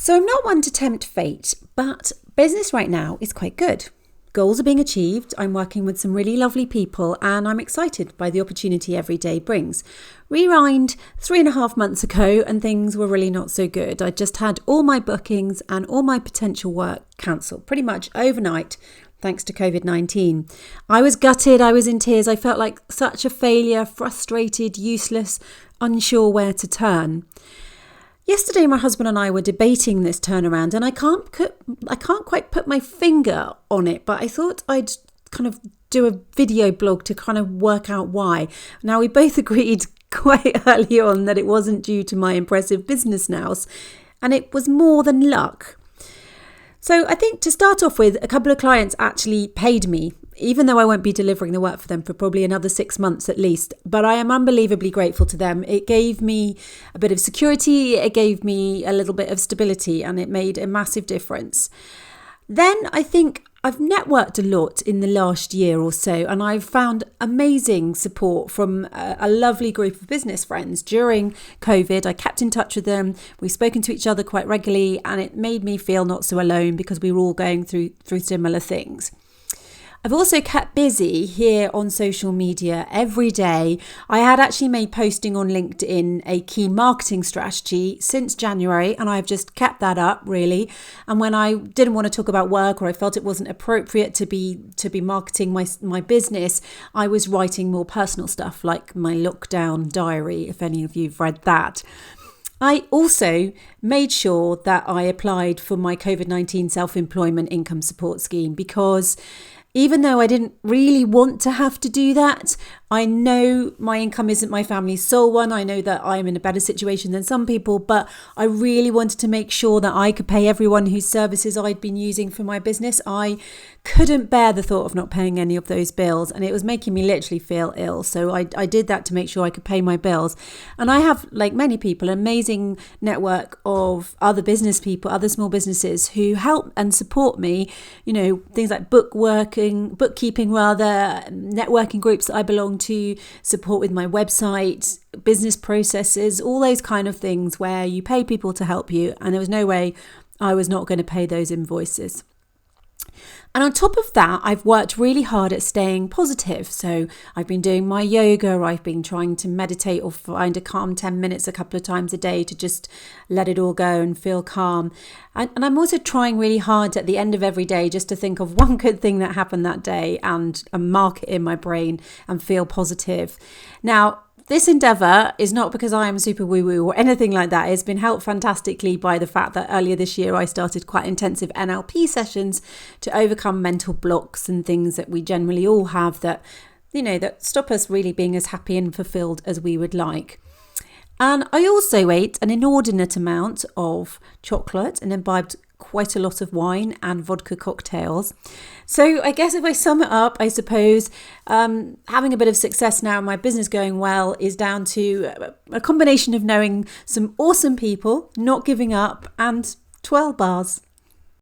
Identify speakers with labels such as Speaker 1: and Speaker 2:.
Speaker 1: So I'm not one to tempt fate, but business right now is quite good. Goals are being achieved, I'm working with some really lovely people, and I'm excited by the opportunity every day brings. Rewind 3.5 months ago and things were really not so good. I just had all my bookings and all my potential work cancelled pretty much overnight thanks to COVID-19. I was gutted, I was in tears, I felt like such a failure, frustrated, useless, unsure where to turn. Yesterday, my husband and I were debating this turnaround, and I can't quite put my finger on it, but I thought I'd kind of do a video blog to kind of work out why. Now, we both agreed quite early on that it wasn't due to my impressive business nows, and it was more than luck. So I think to start off with, a couple of clients actually paid me, even though I won't be delivering the work for them for probably another 6 months at least. But I am unbelievably grateful to them. It gave me a bit of security, it gave me a little bit of stability, and it made a massive difference. Then I think I've networked a lot in the last year or so, and I've found amazing support from a lovely group of business friends during COVID. I kept in touch with them. We've spoken to each other quite regularly, and it made me feel not so alone because we were all going through similar things. I've also kept busy here on social media every day. I had actually made posting on LinkedIn a key marketing strategy since January, and I've just kept that up really. And when I didn't want to talk about work, or I felt it wasn't appropriate to be marketing my business, I was writing more personal stuff like my lockdown diary, if any of you've read that. I also made sure that I applied for my COVID-19 self-employment income support scheme, because even though I didn't really want to have to do that, I know my income isn't my family's sole one. I know that I'm in a better situation than some people, but I really wanted to make sure that I could pay everyone whose services I'd been using for my business. I couldn't bear the thought of not paying any of those bills, and it was making me literally feel ill. So I did that to make sure I could pay my bills. And I have, like many people, an amazing network of other business people, other small businesses who help and support me, things like bookkeeping, networking groups that I belong to, support with my website, business processes, all those kind of things where you pay people to help you, and there was no way I was not going to pay those invoices. And on top of that, I've worked really hard at staying positive. So I've been doing my yoga, I've been trying to meditate or find a calm 10 minutes a couple of times a day to just let it all go and feel calm. And I'm also trying really hard at the end of every day just to think of one good thing that happened that day and mark it in my brain and feel positive. Now, this endeavour is not because I am super woo-woo or anything like that. It's been helped fantastically by the fact that earlier this year I started quite intensive NLP sessions to overcome mental blocks and things that we generally all have that stop us really being as happy and fulfilled as we would like. And I also ate an inordinate amount of chocolate and imbibed quite a lot of wine and vodka cocktails. So I guess if I sum it up, I suppose having a bit of success now and my business going well is down to a combination of knowing some awesome people, not giving up, and 12 bars.